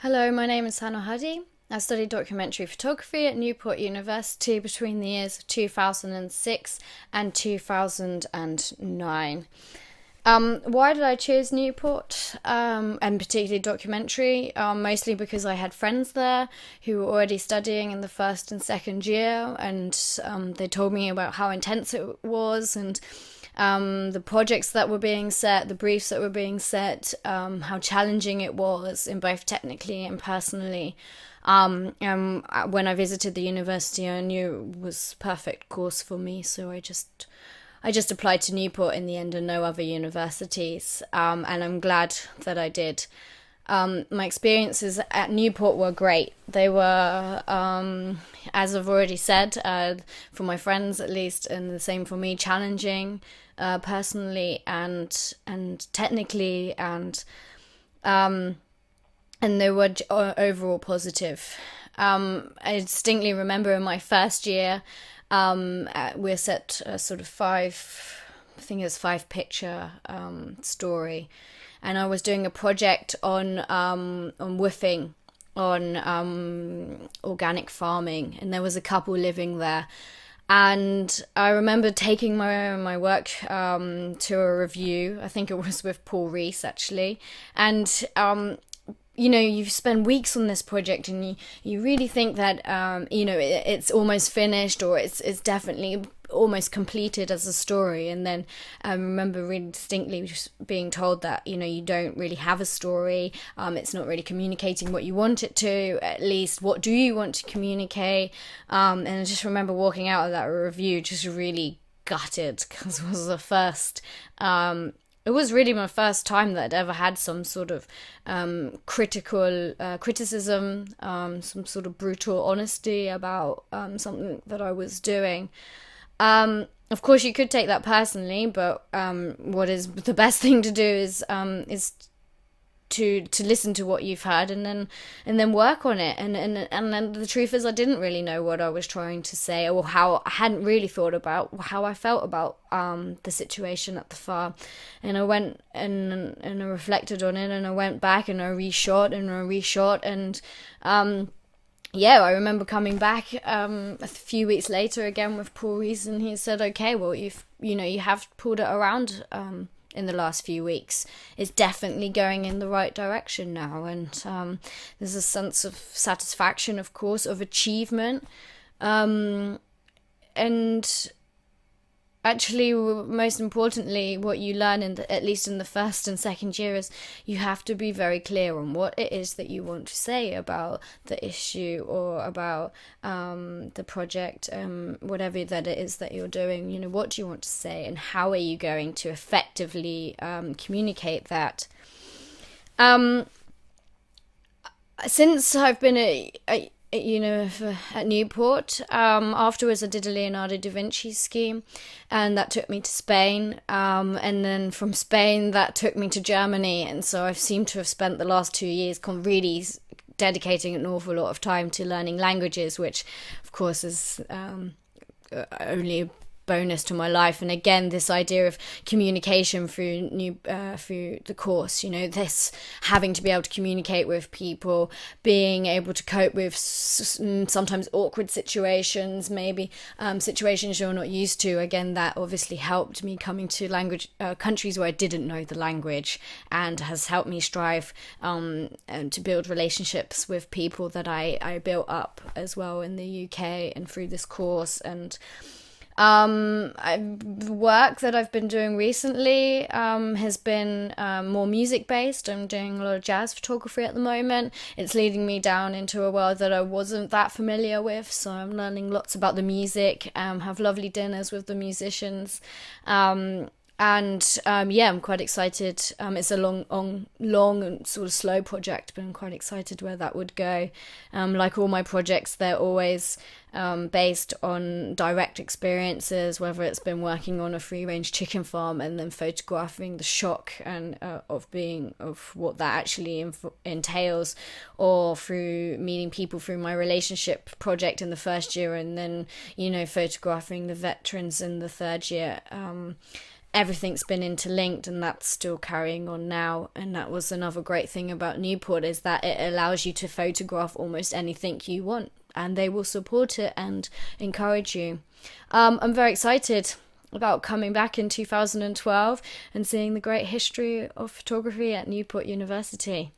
Hello, my name is Huddy. I studied documentary photography at Newport University between the years of 2006 and 2009. Why did I choose Newport, and particularly documentary? Mostly because I had friends there who were already studying in the first and second year, and they told me about how intense it was, and the projects that were being set, the briefs that were being set, how challenging it was in both technically and personally. When I visited the university, I knew it was perfect course for me, so I just applied to Newport in the end and no other universities, and I'm glad that I did. My experiences at Newport were great. They were, as I've already said, for my friends at least, and the same for me, challenging, personally and technically, and they were overall positive. I distinctly remember in my first year, we're set a sort of I think it was 5 picture story, and I was doing a project on woofing, on organic farming, and there was a couple living there. And I remember taking my work to a review. I think it was with Paul Rees actually, and you spend weeks on this project, and you really think that it's almost finished, or it's definitely almost completed as a story. And then I remember really distinctly just being told that you don't really have a story. It's not really communicating what you want it to. At least, what do you want to communicate? And I just remember walking out of that review just really gutted, because it was the first. It was really my first time that I'd ever had some sort of criticism, some sort of brutal honesty about something that I was doing. Of course, you could take that personally, but what is the best thing to do is to listen to what you've heard, and then work on it. And then the truth is, I didn't really know what I was trying to say, or how I hadn't really thought about how I felt about the situation at the farm. And I went and I reflected on it, and I went back and I reshot and yeah, I remember coming back a few weeks later again with Paul Rees, and he said, "Okay, well, you have pulled it around in the last few weeks. It's definitely going in the right direction now." And there's a sense of satisfaction, of course, of achievement, and actually, most importantly, what you learn at least in the first and second year, is you have to be very clear on what it is that you want to say about the issue, or about the project, whatever that it is that you're doing. What do you want to say, and how are you going to effectively communicate that? Since I've been at Newport. Afterwards, I did a Leonardo da Vinci scheme, and that took me to Spain. And then from Spain, that took me to Germany. And so I've seemed to have spent the last 2 years really dedicating an awful lot of time to learning languages, which, of course, is only a bonus to my life. And again, this idea of communication through the course, this having to be able to communicate with people, being able to cope with sometimes awkward situations, maybe situations you're not used to. Again, that obviously helped me coming to countries where I didn't know the language, and has helped me strive to build relationships with people that I built up as well in the UK and through this course. And the work that I've been doing recently has been more music based. I'm doing a lot of jazz photography at the moment. It's leading me down into a world that I wasn't that familiar with, so I'm learning lots about the music, have lovely dinners with the musicians. Yeah, I'm quite excited. It's a long and sort of slow project, but I'm quite excited where that would go. Like all my projects, they're always based on direct experiences, whether it's been working on a free-range chicken farm and then photographing the shock and of what that actually entails, or through meeting people through my relationship project in the first year, and then photographing the veterans in the third year. everything's been interlinked, and that's still carrying on now. And that was another great thing about Newport, is that it allows you to photograph almost anything you want, and they will support it and encourage you. I'm very excited about coming back in 2012 and seeing the great history of photography at Newport University.